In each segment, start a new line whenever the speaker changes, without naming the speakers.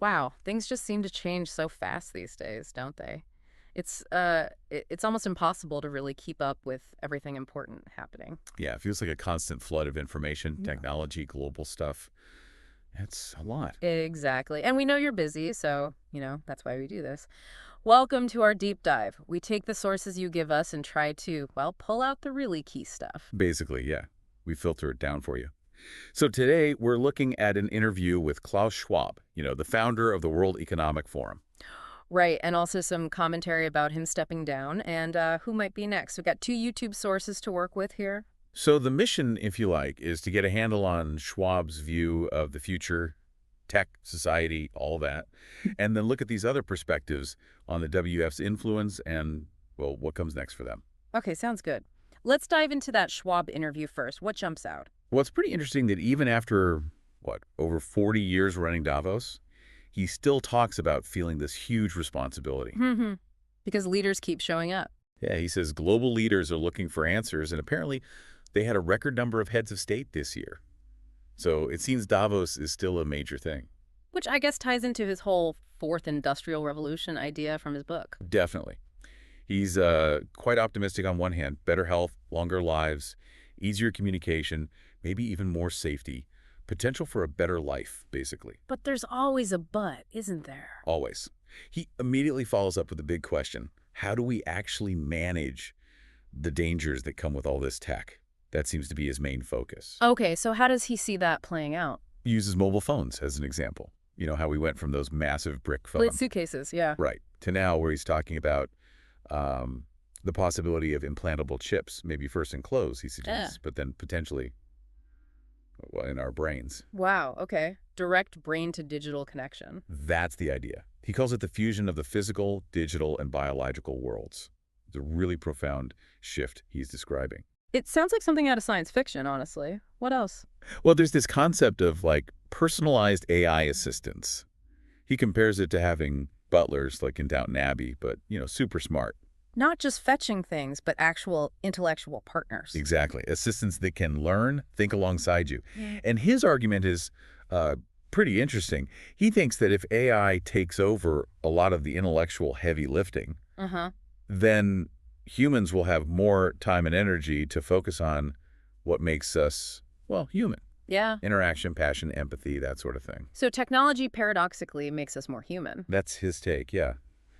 Wow, things just seem to change so fast these days, don't they? It's almost impossible to really keep up with everything important happening.
Yeah, it feels like a constant flood of information,
Yeah.
technology, global stuff. It's a lot.
Exactly. And we know you're busy, so, that's why we do this. Welcome to our deep dive. We take the sources you give us and try to, well, pull out the really key stuff.
Basically, yeah. We filter it down for you. So today, we're looking at an interview with Klaus Schwab, the founder of the World Economic Forum.
Right, and also some commentary about him stepping down and who might be next. We've got 2 YouTube sources to work with here.
So the mission, if you like, is to get a handle on Schwab's view of the future, tech, society, all that, and then look at these other perspectives on the WF's influence and, well, what comes next for them.
Okay, sounds good. Let's dive into that Schwab interview first. What jumps out?
Well, it's pretty interesting that even after, over 40 years running Davos, he still talks about feeling this huge responsibility.
Because leaders keep showing up.
Yeah, he says global leaders are looking for answers, and apparently they had a record number of heads of state this year. So it seems Davos is still a major thing.
Which I guess ties into his whole fourth industrial revolution idea from his book.
Definitely. He's quite optimistic on one hand, better health, longer lives, easier communication, maybe even more safety, potential for a better life, basically.
But there's always a but, isn't there?
Always. He immediately follows up with the big question: how do we actually manage the dangers that come with all this tech? That seems to be his main focus.
Okay, so how does he see that playing out?
He uses mobile phones as an example. You know how we went from those massive brick phones.
Plate suitcases, yeah.
Right. To now where he's talking about the possibility of implantable chips, maybe first in clothes, he suggests, but then potentially in our brains.
Wow, okay. Direct brain-to-digital connection.
That's the idea. He calls it the fusion of the physical, digital, and biological worlds. It's a really profound shift he's describing.
It sounds like something out of science fiction, honestly. What else?
Well, there's this concept of, personalized AI assistants. He compares it to having butlers, like in Downton Abbey, but, super smart.
Not just fetching things, but actual intellectual partners.
Exactly. Assistants that can learn, think alongside you. And his argument is pretty interesting. He thinks that if AI takes over a lot of the intellectual heavy lifting, then humans will have more time and energy to focus on what makes us, human.
Yeah.
Interaction, passion, empathy, that sort of thing.
So technology paradoxically makes us more human.
That's his take, yeah.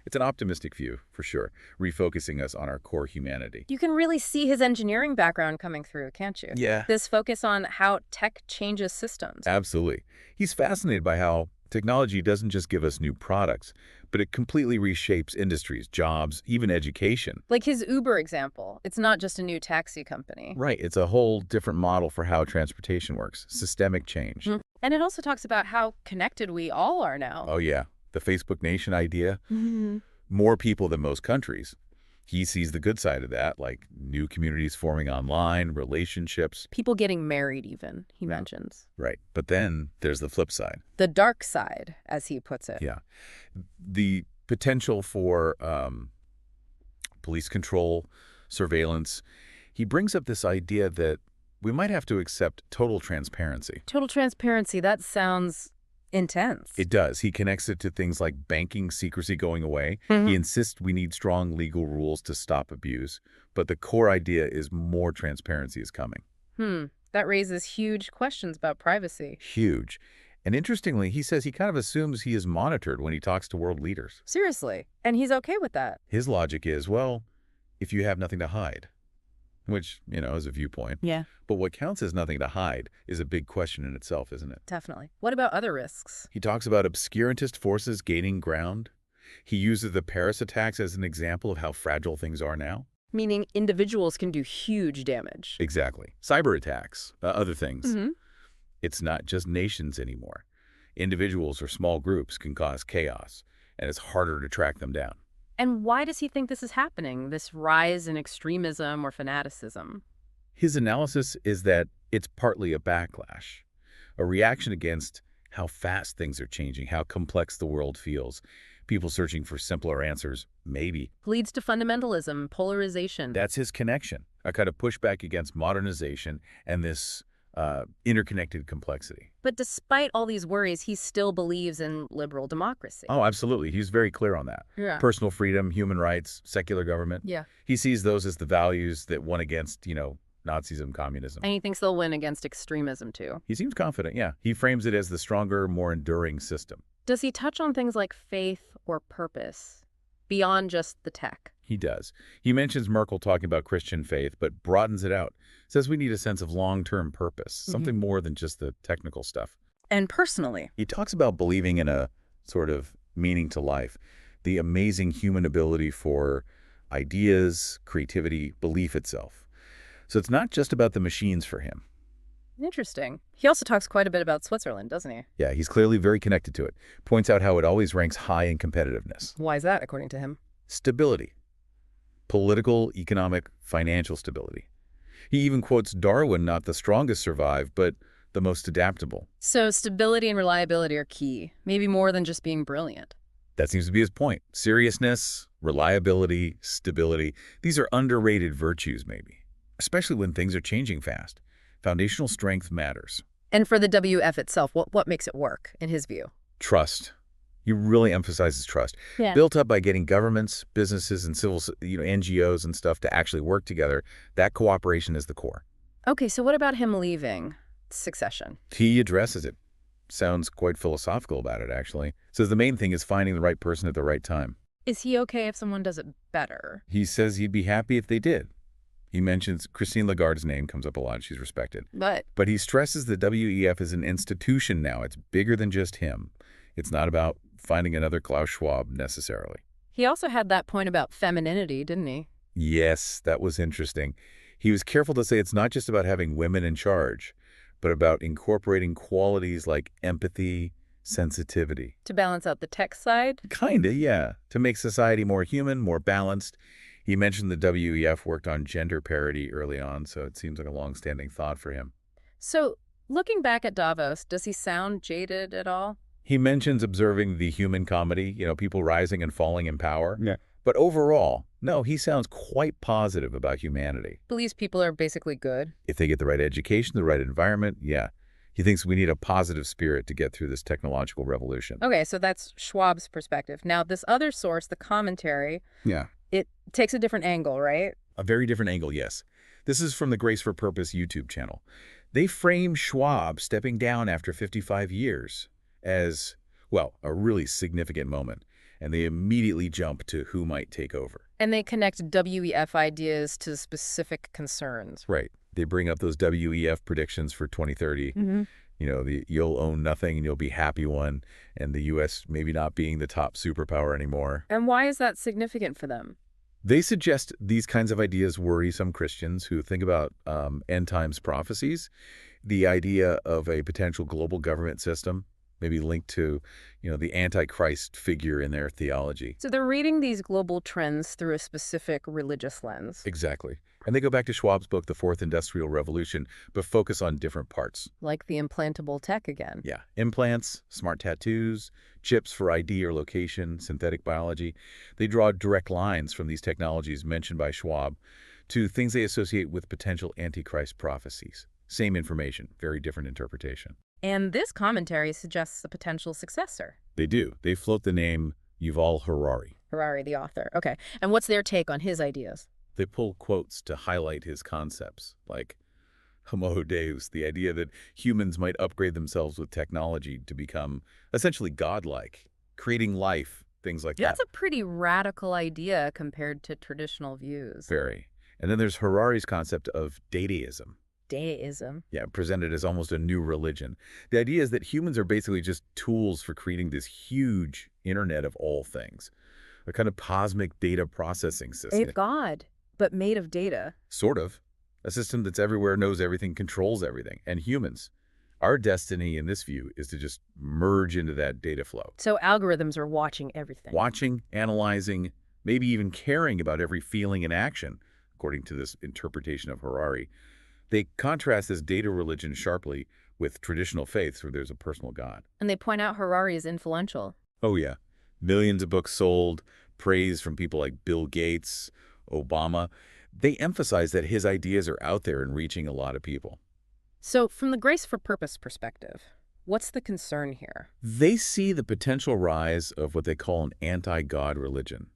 It's an optimistic view, for sure, refocusing us on our core humanity.
You can really see his engineering background coming through, can't you?
Yeah.
This focus on how tech changes systems.
Absolutely. He's fascinated by how technology doesn't just give us new products, but it completely reshapes industries, jobs, even education.
Like his Uber example. It's not just a new taxi company.
Right. It's a whole different model for how transportation works. Systemic change.
And it also talks about how connected we all are now.
Oh, yeah. The Facebook Nation idea. More people than most countries. He sees the good side of that, like new communities forming online, relationships.
People getting married even, he mentions.
Right. But then there's the flip side.
The dark side, as he puts it.
Yeah. The potential for police control, surveillance. He brings up this idea that we might have to accept total transparency.
Total transparency, that sounds intense.
It does. He connects it to things like banking secrecy going away. He insists we need strong legal rules to stop abuse. But the core idea is more transparency is coming.
That raises huge questions about privacy.
Huge. And interestingly, he says he kind of assumes he is monitored when he talks to world leaders.
Seriously. And he's okay with that.
His logic is, if you have nothing to hide, which, is a viewpoint.
Yeah.
But what counts as nothing to hide is a big question in itself, isn't it?
Definitely. What about other risks?
He talks about obscurantist forces gaining ground. He uses the Paris attacks as an example of how fragile things are now.
Meaning individuals can do huge damage.
Exactly. Cyber attacks, other things. It's not just nations anymore. Individuals or small groups can cause chaos, and it's harder to track them down.
And why does he think this is happening, this rise in extremism or fanaticism?
His analysis is that it's partly a backlash, a reaction against how fast things are changing, how complex the world feels. People searching for simpler answers, maybe.
Leads to fundamentalism, polarization.
That's his connection, a kind of pushback against modernization and this interconnected complexity.
But despite all these worries, he still believes in liberal democracy.
Oh, absolutely. He's very clear on that.
Yeah.
Personal freedom, human rights, secular government.
Yeah.
He sees those as the values that won against, Nazism, communism.
And he thinks they'll win against extremism, too.
He seems confident, yeah. He frames it as the stronger, more enduring system.
Does he touch on things like faith or purpose beyond just the tech?
He does. He mentions Merkel talking about Christian faith, but broadens it out. Says we need a sense of long-term purpose, something more than just the technical stuff.
And personally?
He talks about believing in a sort of meaning to life, the amazing human ability for ideas, creativity, belief itself. So it's not just about the machines for him.
Interesting. He also talks quite a bit about Switzerland, doesn't he?
Yeah, he's clearly very connected to it. Points out how it always ranks high in competitiveness.
Why is that, according to him?
Stability. Political, economic, financial stability. He even quotes Darwin, not the strongest survive, but the most adaptable.
So stability and reliability are key, maybe more than just being brilliant.
That seems to be his point. Seriousness, reliability, stability. These are underrated virtues, maybe, especially when things are changing fast. Foundational strength matters.
And for the WEF itself, what makes it work, in his view?
Trust. He really emphasizes trust.
Yeah.
Built up by getting governments, businesses, and civil, NGOs and stuff to actually work together. That cooperation is the core.
Okay, so what about him leaving? Succession.
He addresses it. Sounds quite philosophical about it, actually. Says the main thing is finding the right person at the right time.
Is he okay if someone does it better?
He says he'd be happy if they did. He mentions Christine Lagarde's name comes up a lot. She's respected. But he stresses the WEF is an institution now. It's bigger than just him. It's not about finding another Klaus Schwab, necessarily.
He also had that point about femininity, didn't he?
Yes, that was interesting. He was careful to say it's not just about having women in charge, but about incorporating qualities like empathy, sensitivity.
To balance out the tech side?
Kinda, yeah. To make society more human, more balanced. He mentioned the WEF worked on gender parity early on, so it seems like a long-standing thought for him.
So, looking back at Davos, does he sound jaded at all?
He mentions observing the human comedy, people rising and falling in power.
Yeah.
But overall, no, he sounds quite positive about humanity.
Believes people are basically good.
If they get the right education, the right environment, yeah. He thinks we need a positive spirit to get through this technological revolution.
Okay, so that's Schwab's perspective. Now, this other source, the commentary,
Yeah.
it takes a different angle, right?
A very different angle, yes. This is from the Grace for Purpose YouTube channel. They frame Schwab stepping down after 55 years as, well, a really significant moment. And they immediately jump to who might take over.
And they connect WEF ideas to specific concerns.
Right. They bring up those WEF predictions for 2030. You'll own nothing and you'll be happy one, and the U.S. maybe not being the top superpower anymore.
And why is that significant for them?
They suggest these kinds of ideas worry some Christians who think about end times prophecies, the idea of a potential global government system, maybe linked to, the Antichrist figure in their theology.
So they're reading these global trends through a specific religious lens.
Exactly. And they go back to Schwab's book, The Fourth Industrial Revolution, but focus on different parts.
Like the implantable tech again.
Yeah. Implants, smart tattoos, chips for ID or location, synthetic biology. They draw direct lines from these technologies mentioned by Schwab to things they associate with potential Antichrist prophecies. Same information, very different interpretation.
And this commentary suggests a potential successor.
They do. They float the name Yuval Harari.
Harari, the author. Okay. And what's their take on his ideas?
They pull quotes to highlight his concepts, like Homo Deus, the idea that humans might upgrade themselves with technology to become essentially godlike, creating life, things like that.
That's a pretty radical idea compared to traditional views.
Very. And then there's Harari's concept of dataism.
Deism.
Yeah, presented as almost a new religion. The idea is that humans are basically just tools for creating this huge internet of all things, a kind of cosmic data processing system.
A god, but made of data.
Sort of. A system that's everywhere, knows everything, controls everything. And humans, our destiny in this view is to just merge into that data flow.
So algorithms are watching everything.
Watching, analyzing, maybe even caring about every feeling and action, according to this interpretation of Harari. They contrast this data religion sharply with traditional faiths where there's a personal God.
And they point out Harari is influential.
Oh, yeah. Millions of books sold, praise from people like Bill Gates, Obama. They emphasize that his ideas are out there and reaching a lot of people.
So, from the grace for purpose perspective, what's the concern here?
They see the potential rise of what they call an anti-God religion.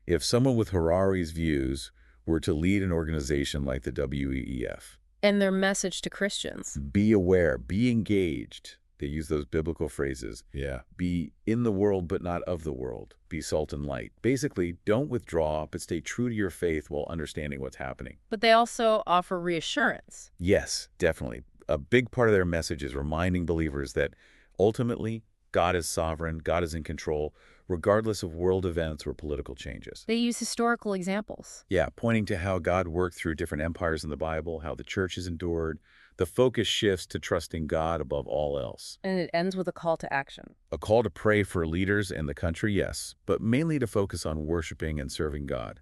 If someone with Harari's views were to lead an organization like the WEF,
And their message to Christians.
be aware, be engaged. They use those biblical phrases. Yeah. Be in the world, but not of the world. Be salt and light. Basically, don't withdraw, but stay true to your faith while understanding what's happening.
But they also offer reassurance.
Yes, definitely. A big part of their message is reminding believers that ultimately, God is sovereign, God is in control, regardless of world events or political changes.
They use historical examples.
Yeah, pointing to how God worked through different empires in the Bible, how the church has endured. The focus shifts to trusting God above all else.
And it ends with a call to action.
A call to pray for leaders in the country, yes, but mainly to focus on worshiping and serving God,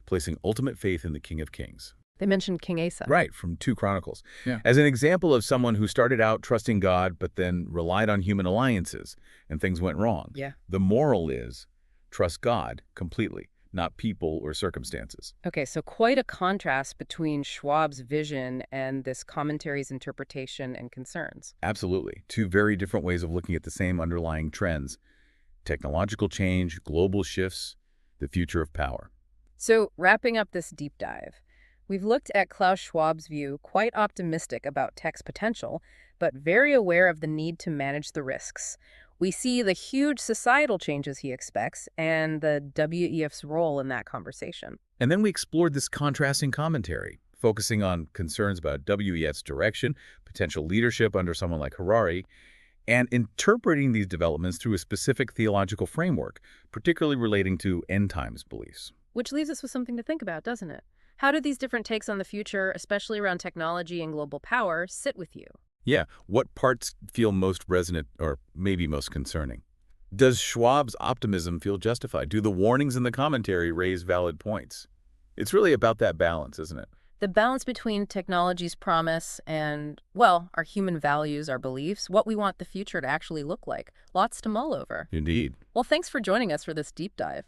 placing ultimate faith in the King of Kings.
They mentioned King Asa.
Right, from 2 Chronicles.
Yeah.
As an example of someone who started out trusting God but then relied on human alliances and things went wrong.
Yeah.
The moral is trust God completely, not people or circumstances.
Okay, so quite a contrast between Schwab's vision and this commentary's interpretation and concerns.
Absolutely. 2 very different ways of looking at the same underlying trends. Technological change, global shifts, the future of power.
So, wrapping up this deep dive, we've looked at Klaus Schwab's view, quite optimistic about tech's potential, but very aware of the need to manage the risks. We see the huge societal changes he expects and the WEF's role in that conversation.
And then we explored this contrasting commentary, focusing on concerns about WEF's direction, potential leadership under someone like Harari, and interpreting these developments through a specific theological framework, particularly relating to end times beliefs.
Which leaves us with something to think about, doesn't it? How do these different takes on the future, especially around technology and global power, sit with you?
Yeah, what parts feel most resonant or maybe most concerning? Does Schwab's optimism feel justified? Do the warnings in the commentary raise valid points? It's really about that balance, isn't it?
The balance between technology's promise and, well, our human values, our beliefs, what we want the future to actually look like. Lots to mull over.
Indeed.
Well, thanks for joining us for this deep dive.